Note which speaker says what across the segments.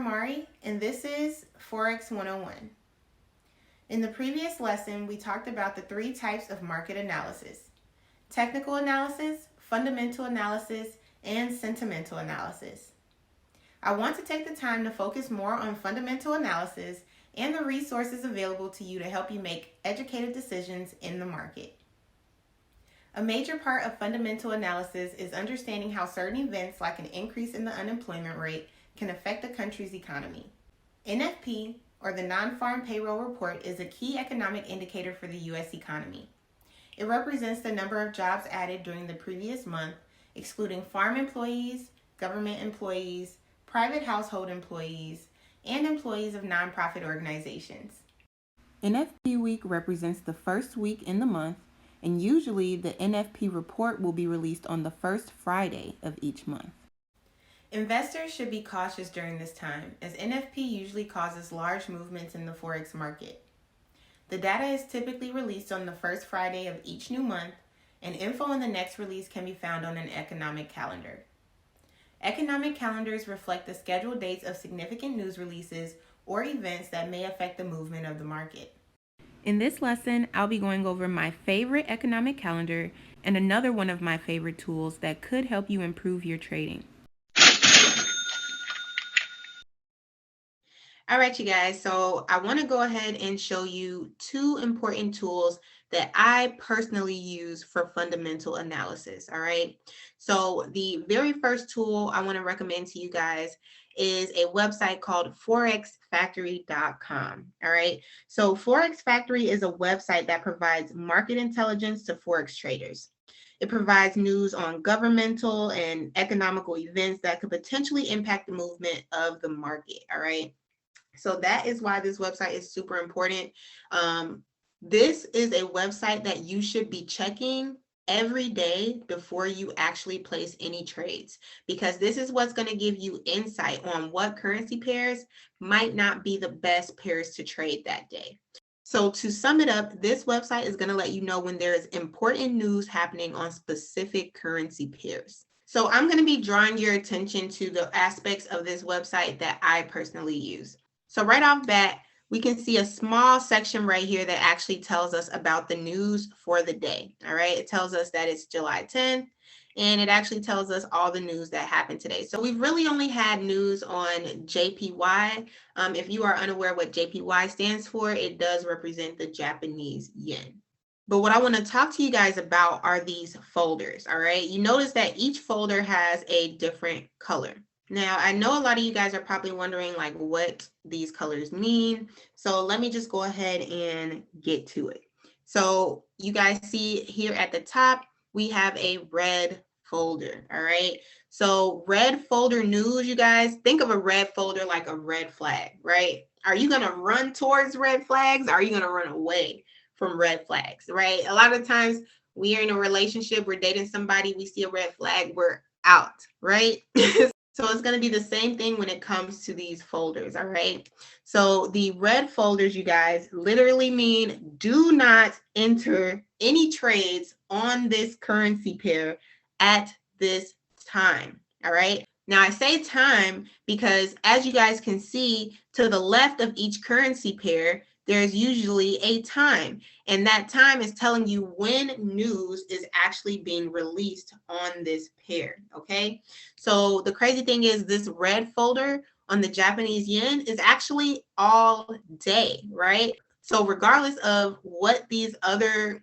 Speaker 1: Amari, and this is Forex 101. In the previous lesson, we talked about the three types of market analysis: technical analysis, fundamental analysis, and sentimental analysis. I want to take the time to focus more on fundamental analysis and the resources available to you to help you make educated decisions in the market. A major part of fundamental analysis is understanding how certain events, like an increase in the unemployment rate, can affect the country's economy. NFP, or the Non-Farm Payroll Report, is a key economic indicator for the U.S. economy. It represents the number of jobs added during the previous month, excluding farm employees, government employees, private household employees, and employees of nonprofit organizations. NFP week represents the first week in the month, and usually the NFP report will be released on the first Friday of each month. Investors should be cautious during this time, as NFP usually causes large movements in the Forex market. The data is typically released on the first Friday of each new month, and info on the next release can be found on an economic calendar. Economic calendars reflect the scheduled dates of significant news releases or events that may affect the movement of the market. In this lesson, I'll be going over my favorite economic calendar and another one of my favorite tools that could help you improve your trading. All right, you guys, so I want to go ahead and show you two important tools that I personally use for fundamental analysis. All right, so the very first tool I want to recommend to you guys is a website called forexfactory.com. All right, so Forex Factory is a website that provides market intelligence to Forex traders. It provides news on governmental and economical events that could potentially impact the movement of the market. All right, so that is why this website is super important. This is a website that you should be checking every day before you actually place any trades, because this is what's going to give you insight on what currency pairs might not be the best pairs to trade that day. So to sum it up, this website is going to let you know when there is important news happening on specific currency pairs. So I'm going to be drawing your attention to the aspects of this website that I personally use. So right off bat, we can see a small section right here that actually tells us about the news for the day. All right, it tells us that it's July 10th, and it actually tells us all the news that happened today. So we've really only had news on JPY. If you are unaware what JPY stands for, it does represent the Japanese yen. But what I want to talk to you guys about are these folders. All right, you notice that each folder has a different color. Now, I know a lot of you guys are probably wondering like what these colors mean. So let me just go ahead and get to it. So you guys see here at the top, we have a red folder. All right. So red folder news, you guys, think of a red folder like a red flag, right? Are you going to run towards red flags? Or are you going to run away from red flags, right? A lot of times we are in a relationship, we're dating somebody, we see a red flag, we're out, right? So it's going to be the same thing when it comes to these folders, all right? So the red folders, you guys, literally mean do not enter any trades on this currency pair at this time, all right? Now, I say time because as you guys can see, to the left of each currency pair, there's usually a time, and that time is telling you when news is actually being released on this pair, okay? So the crazy thing is this red folder on the Japanese yen is actually all day, right? So regardless of what these other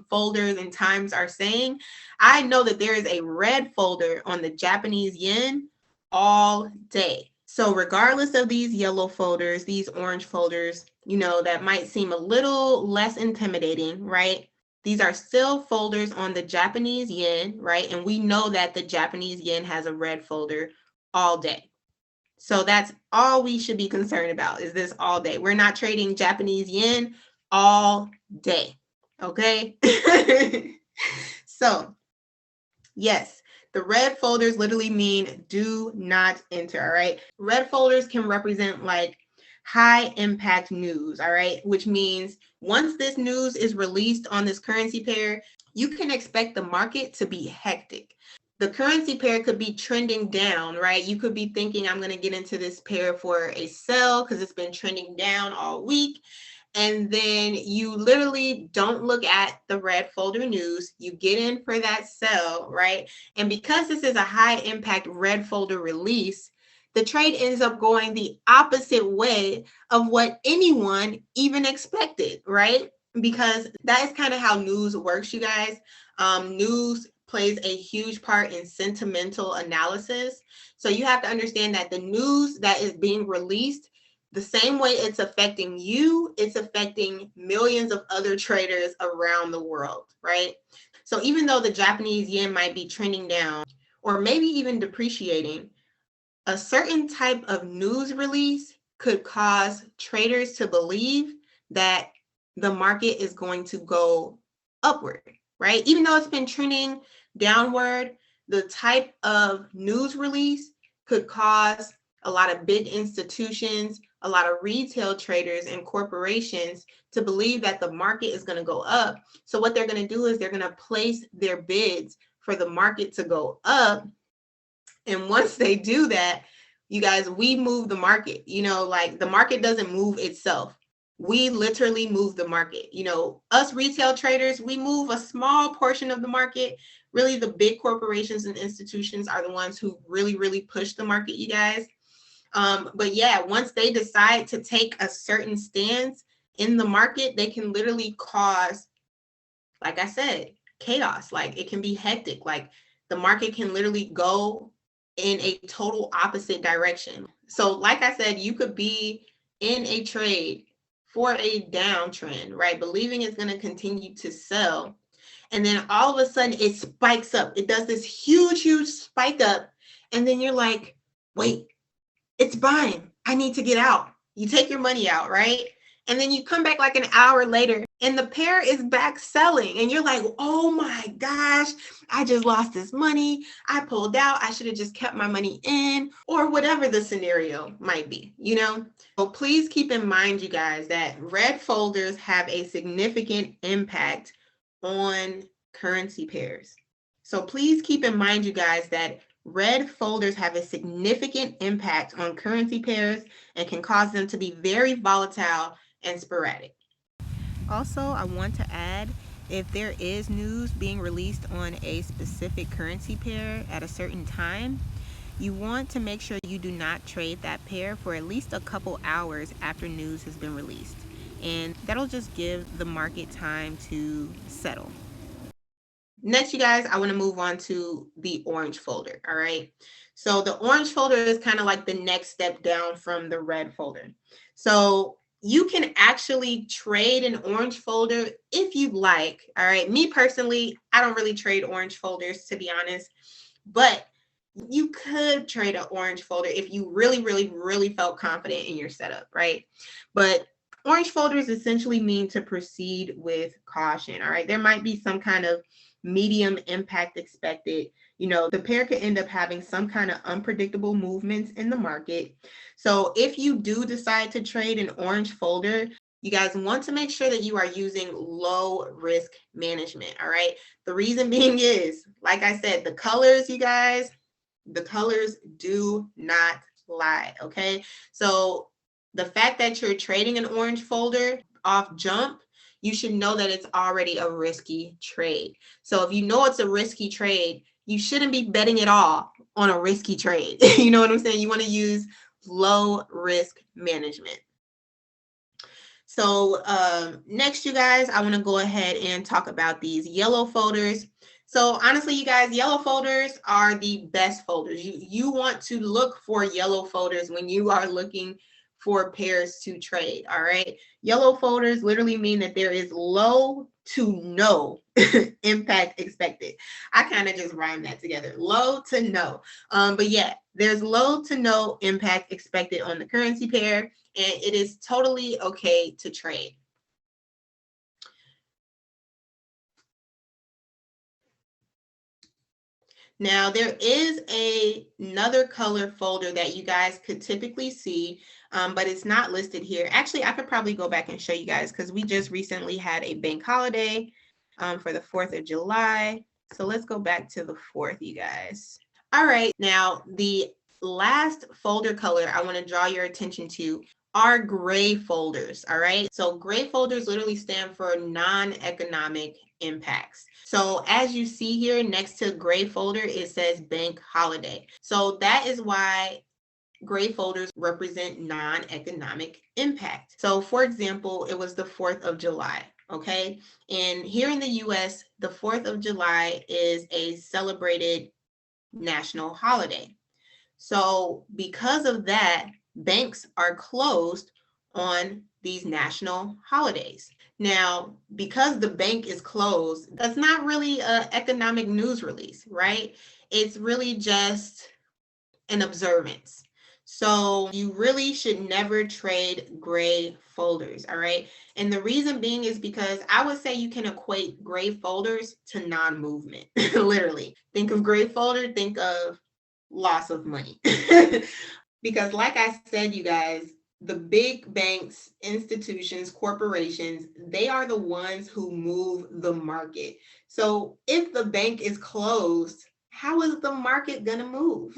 Speaker 1: folders and times are saying, I know that there is a red folder on the Japanese yen all day. So regardless of these yellow folders, these orange folders, you know, that might seem a little less intimidating, right? These are still folders on the Japanese yen, right? And we know that the Japanese yen has a red folder all day. So that's all we should be concerned about is this all day. We're not trading Japanese yen all day, okay? So, yes. The red folders literally mean do not enter, all right? Red folders can represent like high impact news, all right? Which means once this news is released on this currency pair, you can expect the market to be hectic. The currency pair could be trending down, right? You could be thinking, I'm going to get into this pair for a sell because it's been trending down all week. And then you literally don't look at the red folder news. You get in for that sell, right? And because this is a high impact red folder release, the trade ends up going the opposite way of what anyone even expected, right? Because that is kind of how news works, you guys. News plays a huge part in sentimental analysis. So you have to understand that the news that is being released, the same way it's affecting you, it's affecting millions of other traders around the world, right? So even though the Japanese yen might be trending down or maybe even depreciating, a certain type of news release could cause traders to believe that the market is going to go upward, right? Even though it's been trending downward, the type of news release could cause a lot of big institutions, a lot of retail traders and corporations to believe that the market is going to go up. So what they're going to do is they're going to place their bids for the market to go up. And once they do that, you guys, we move the market. Like the market doesn't move itself. We literally move the market. Us retail traders, we move a small portion of the market. Really, the big corporations and institutions are the ones who really, really push the market, you guys. But yeah, once they decide to take a certain stance in the market, they can literally cause, like I said, chaos. Like it can be hectic. Like the market can literally go in a total opposite direction. So like I said, you could be in a trade for a downtrend, right? Believing it's going to continue to sell. And then all of a sudden it spikes up. It does this huge, huge spike up. And then you're like, wait, it's buying. I need to get out. You take your money out, right? And then you come back like an hour later and the pair is back selling. And you're like, oh my gosh, I just lost this money. I pulled out. I should have just kept my money in, or whatever the scenario might be, So please keep in mind, you guys, that red folders have a significant impact on currency pairs. So please keep in mind, you guys, that red folders have a significant impact on currency pairs and can cause them to be very volatile and sporadic. Also, I want to add, if there is news being released on a specific currency pair at a certain time, you want to make sure you do not trade that pair for at least a couple hours after news has been released. And that'll just give the market time to settle. Next, you guys, I want to move on to the orange folder. All right. So the orange folder is kind of like the next step down from the red folder. So you can actually trade an orange folder if you'd like. All right. Me personally, I don't really trade orange folders, to be honest, but you could trade an orange folder if you really, really, really felt confident in your setup, right? But orange folders essentially mean to proceed with caution. All right. There might be some kind of medium impact expected. The pair could end up having some kind of unpredictable movements in the market. So if you do decide to trade an orange folder, you guys want to make sure that you are using low risk management. All right. The reason being is, like I said, the colors, you guys, the colors do not lie. Okay. So the fact that you're trading an orange folder off jump, you should know that it's already a risky trade. So if you know it's a risky trade, you shouldn't be betting it all on a risky trade. You know what I'm saying? You want to use low risk management. So next, you guys, I want to go ahead and talk about these yellow folders. So honestly, you guys, yellow folders are the best folders. You want to look for yellow folders when you are looking for pairs to trade. All right. Yellow folders literally mean that there is low to no impact expected. I kind of just rhymed that together. Low to no. But yeah, there's low to no impact expected on the currency pair, and it is totally okay to trade. Now, there is another color folder that you guys could typically see, but it's not listed here. Actually, I could probably go back and show you guys because we just recently had a bank holiday for the 4th of July. So let's go back to the 4th, you guys. All right, now the last folder color I want to draw your attention to are gray folders. All right, so gray folders literally stand for non-economic impacts. So as you see here next to gray folder, it says bank holiday. So that is why gray folders represent non-economic impact. So for example, it was the 4th of July. Okay, and here in the US, the 4th of July is a celebrated national holiday. So because of that, banks are closed on these national holidays. Now, because the bank is closed, that's not really an economic news release, right? It's really just an observance. So you really should never trade gray folders, all right? And the reason being is because I would say you can equate gray folders to non-movement, literally. Think of gray folder, think of loss of money. Because like I said, you guys, the big banks, institutions, corporations, they are the ones who move the market. So if the bank is closed, how is the market going to move?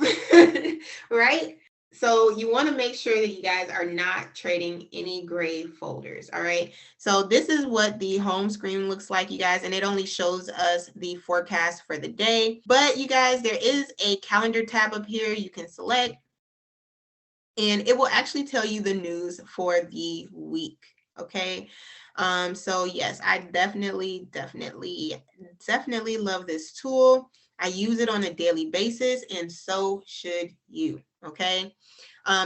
Speaker 1: Right? So you want to make sure that you guys are not trading any gray folders. All right. So this is what the home screen looks like, you guys, and it only shows us the forecast for the day. But you guys, there is a calendar tab up here you can select, and it will actually tell you the news for the week. Okay. So yes, I definitely love this tool. I use it on a daily basis, and so should you. Okay.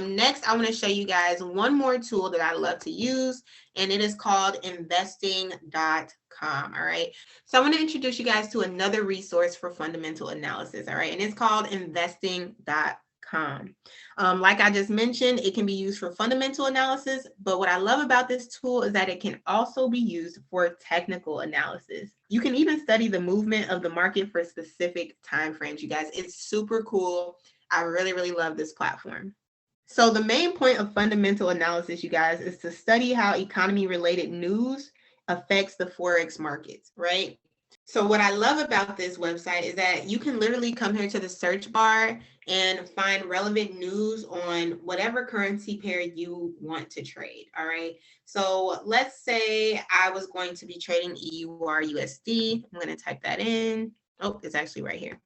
Speaker 1: Next, I want to show you guys one more tool that I love to use, and it is called investing.com. All right. So I want to introduce you guys to another resource for fundamental analysis. All right. And it's called investing.com. Like I just mentioned, it can be used for fundamental analysis, but what I love about this tool is that it can also be used for technical analysis. You can even study the movement of the market for specific time frames, you guys. It's super cool. I really love this platform. So the main point of fundamental analysis, you guys, is to study how economy-related news affects the Forex markets, right? So what I love about this website is that you can literally come here to the search bar and find relevant news on whatever currency pair you want to trade. All right. So let's say I was going to be trading EUR USD. I'm going to type that in. Oh, it's actually right here.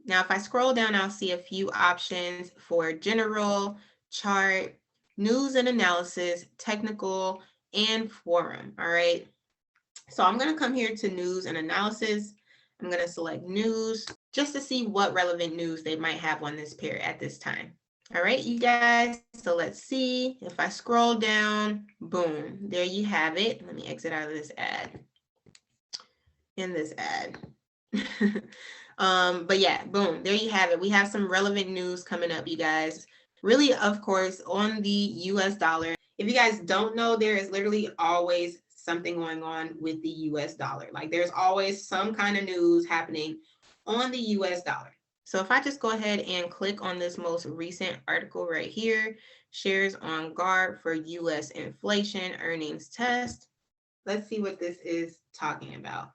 Speaker 1: Now, if I scroll down, I'll see a few options for general, chart, news and analysis, technical, and forum. All right. So I'm going to come here to news and analysis. I'm going to select news just to see what relevant news they might have on this pair at this time. All right, you guys. So let's see. If I scroll down, boom, there you have it. Let me exit out of this ad. In this ad. But yeah, boom, there you have it. We have some relevant news coming up, you guys. Really, of course, on the US dollar. If you guys don't know, there is literally always something going on with the US dollar. Like there's always some kind of news happening on the US dollar. So if I just go ahead and click on this most recent article right here, shares on guard for US inflation earnings test. Let's see what this is talking about.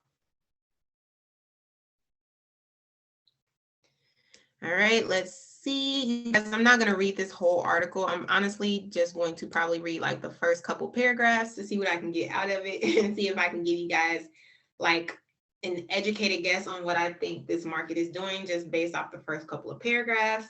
Speaker 1: All right, let's see. I'm not going to read this whole article. I'm honestly just going to probably read like the first couple paragraphs to see what I can get out of it and see if I can give you guys like an educated guess on what I think this market is doing just based off the first couple of paragraphs.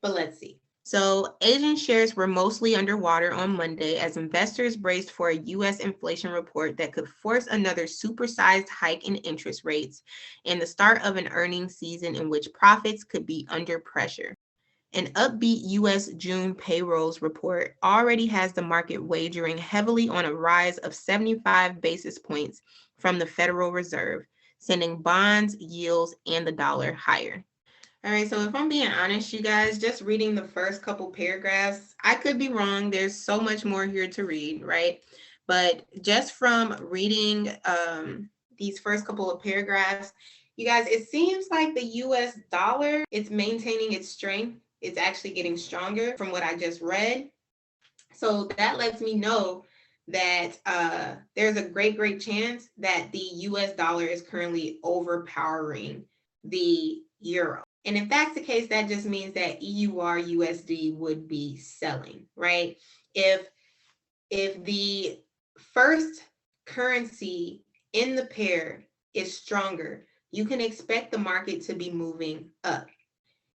Speaker 1: But let's see. So Asian shares were mostly underwater on Monday as investors braced for a U.S. inflation report that could force another supersized hike in interest rates and the start of an earnings season in which profits could be under pressure. An upbeat U.S. June payrolls report already has the market wagering heavily on a rise of 75 basis points from the Federal Reserve, sending bonds, yields, and the dollar higher. All right, so if I'm being honest, you guys, just reading the first couple paragraphs, I could be wrong. There's so much more here to read, right? But just from reading these first couple of paragraphs, you guys, it seems like the US dollar is maintaining its strength. It's actually getting stronger from what I just read. So that lets me know that there's a great chance that the US dollar is currently overpowering the euro. And if that's the case, that just means that EUR USD would be selling, right? If the first currency in the pair is stronger, you can expect the market to be moving up.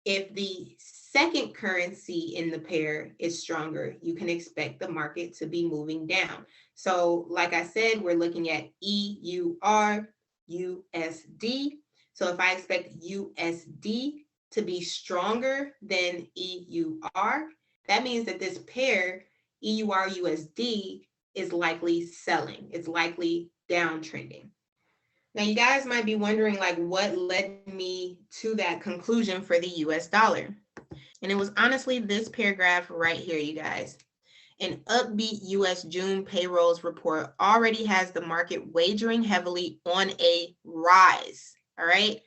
Speaker 1: If the second currency in the pair is stronger, you can expect the market to be moving down. So like I said, we're looking at EUR USD. So if I expect USD to be stronger than EUR, that means that this pair, EUR USD, is likely selling. It's likely downtrending. Now, you guys might be wondering, like, what led me to that conclusion for the US dollar? And it was honestly this paragraph right here, you guys. An upbeat US June payrolls report already has the market wagering heavily on a rise, all right?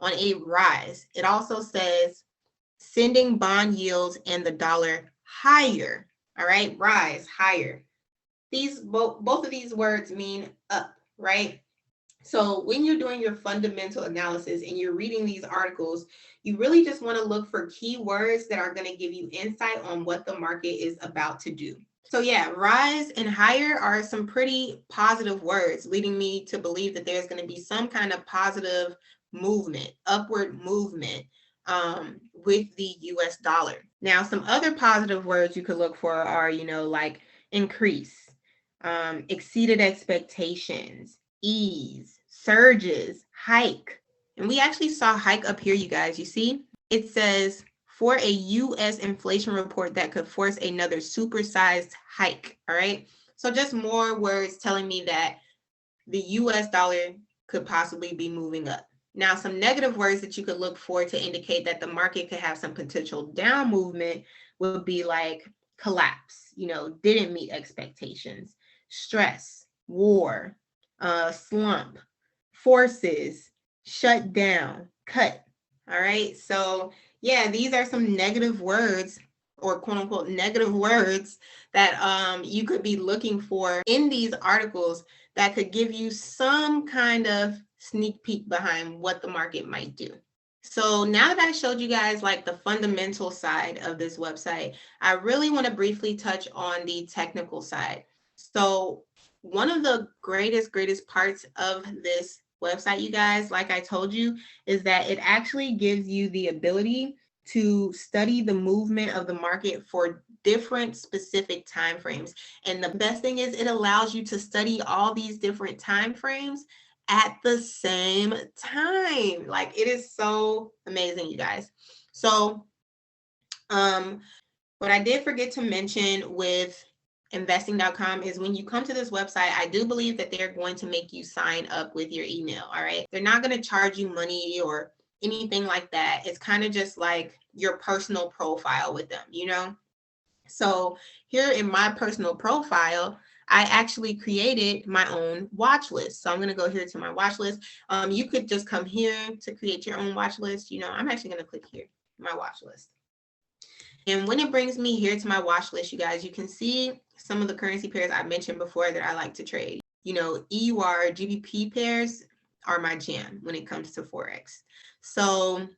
Speaker 1: On a rise. It also says sending bond yields and the dollar higher, all right? Rise, higher. These both of these words mean up, right? So when you're doing your fundamental analysis and you're reading these articles, you really just want to look for keywords that are going to give you insight on what the market is about to do. So yeah, rise and higher are some pretty positive words, leading me to believe that there's going to be some kind of positive movement, upward movement with the US dollar. Now, some other positive words you could look for are, like increase, exceeded expectations, ease, surges, hike. And we actually saw hike up here, you guys. You see, it says for a US inflation report that could force another supersized hike. All right. So just more words telling me that the US dollar could possibly be moving up. Now, some negative words that you could look for to indicate that the market could have some potential down movement would be like collapse, didn't meet expectations, stress, war, slump, forces, shut down, cut. All right. So yeah, these are some negative words, or quote unquote negative words, that you could be looking for in these articles that could give you some kind of sneak peek behind what the market might do. So now that I showed you guys like the fundamental side of this website, I really want to briefly touch on the technical side. So one of the greatest parts of this website, you guys, like I told you, is that it actually gives you the ability to study the movement of the market for different specific time frames. And the best thing is it allows you to study all these different time frames at the same time. Like, it is so amazing, you guys. So what I did forget to mention with investing.com is when you come to this website, I do believe that they're going to make you sign up with your email. All right. They're not going to charge you money or anything like that. It's kind of just like your personal profile with them, So here in my personal profile, I actually created my own watch list. So I'm going to go here to my watch list. You could just come here to create your own watch list. I'm actually going to click here, my watch list. And when it brings me here to my watch list, you guys, you can see some of the currency pairs I mentioned before that I like to trade. EUR, GBP pairs are my jam when it comes to Forex. So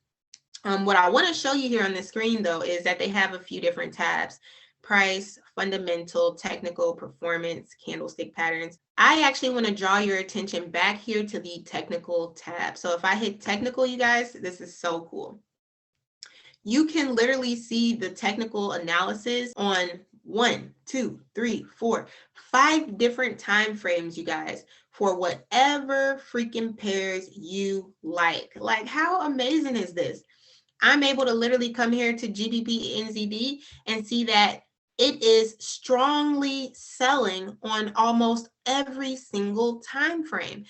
Speaker 1: what I want to show you here on the screen, though, is that they have a few different tabs: price, fundamental, technical, performance, candlestick patterns. I actually want to draw your attention back here to the technical tab. So if I hit technical, you guys, this is so cool. You can literally see the technical analysis on 1, 2, 3, 4, 5 different time frames, you guys, for whatever freaking pairs you like. Like, how amazing is this? I'm able to literally come here to GBP NZD and see that it is strongly selling on almost every single time frame.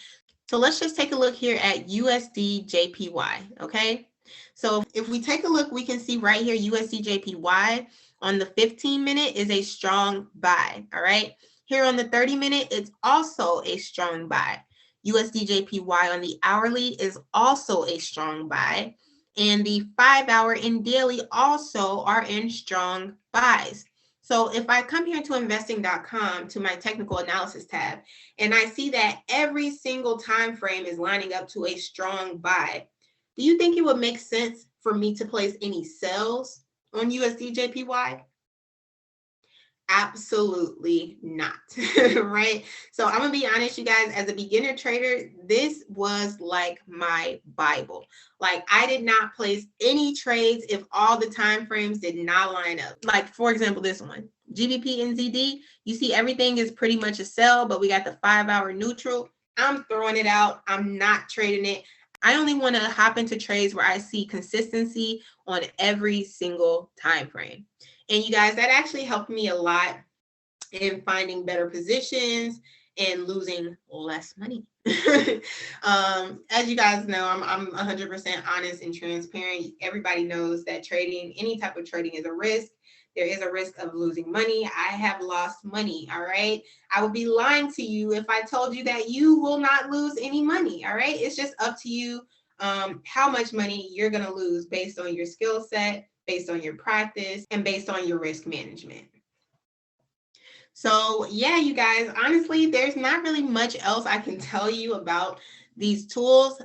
Speaker 1: So let's just take a look here at USD JPY, okay? So if we take a look, we can see right here USD JPY on the 15-minute is a strong buy, all right? Here on the 30-minute, it's also a strong buy. USD JPY on the hourly is also a strong buy. And the 5-hour and daily also are in strong buys. So if I come here to investing.com to my technical analysis tab, and I see that every single time frame is lining up to a strong buy, do you think it would make sense for me to place any sells on USDJPY? Absolutely not. Right? So I'm gonna be honest, you guys, as a beginner trader, this was like my Bible. Like, I did not place any trades if all the time frames did not line up. Like, for example, this one, GBP NZD, you see everything is pretty much a sell, but we got the 5-hour neutral. I'm throwing it out. I'm not trading it. I only want to hop into trades where I see consistency on every single time frame. And you guys, that actually helped me a lot in finding better positions and losing less money. As you guys know, I'm 100% honest and transparent. Everybody knows that trading, any type of trading, is a risk. There is a risk of losing money. I have lost money, all right? I would be lying to you if I told you that you will not lose any money, all right? It's just up to you how much money you're going to lose based on your skill set, based on your practice, and based on your risk management. So yeah, you guys, honestly, there's not really much else I can tell you about these tools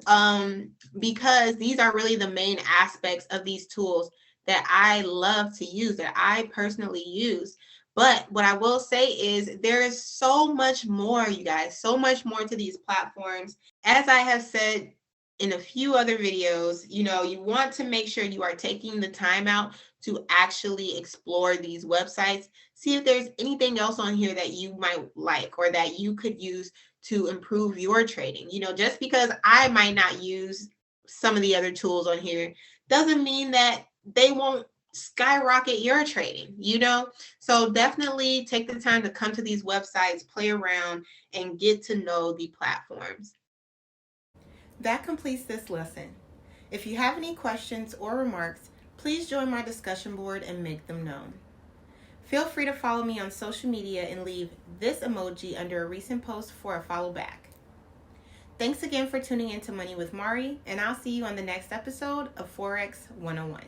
Speaker 1: because these are really the main aspects of these tools that I love to use, that I personally use. But what I will say is there is so much more, you guys, so much more to these platforms. As I have said in a few other videos, you want to make sure you are taking the time out to actually explore these websites. See if there's anything else on here that you might like or that you could use to improve your trading. Just because I might not use some of the other tools on here doesn't mean that they won't skyrocket your trading, So definitely take the time to come to these websites, play around, and get to know the platforms. That completes this lesson. If you have any questions or remarks, please join my discussion board and make them known. Feel free to follow me on social media and leave this emoji under a recent post for a follow back. Thanks again for tuning in to Money with Mari, and I'll see you on the next episode of Forex 101.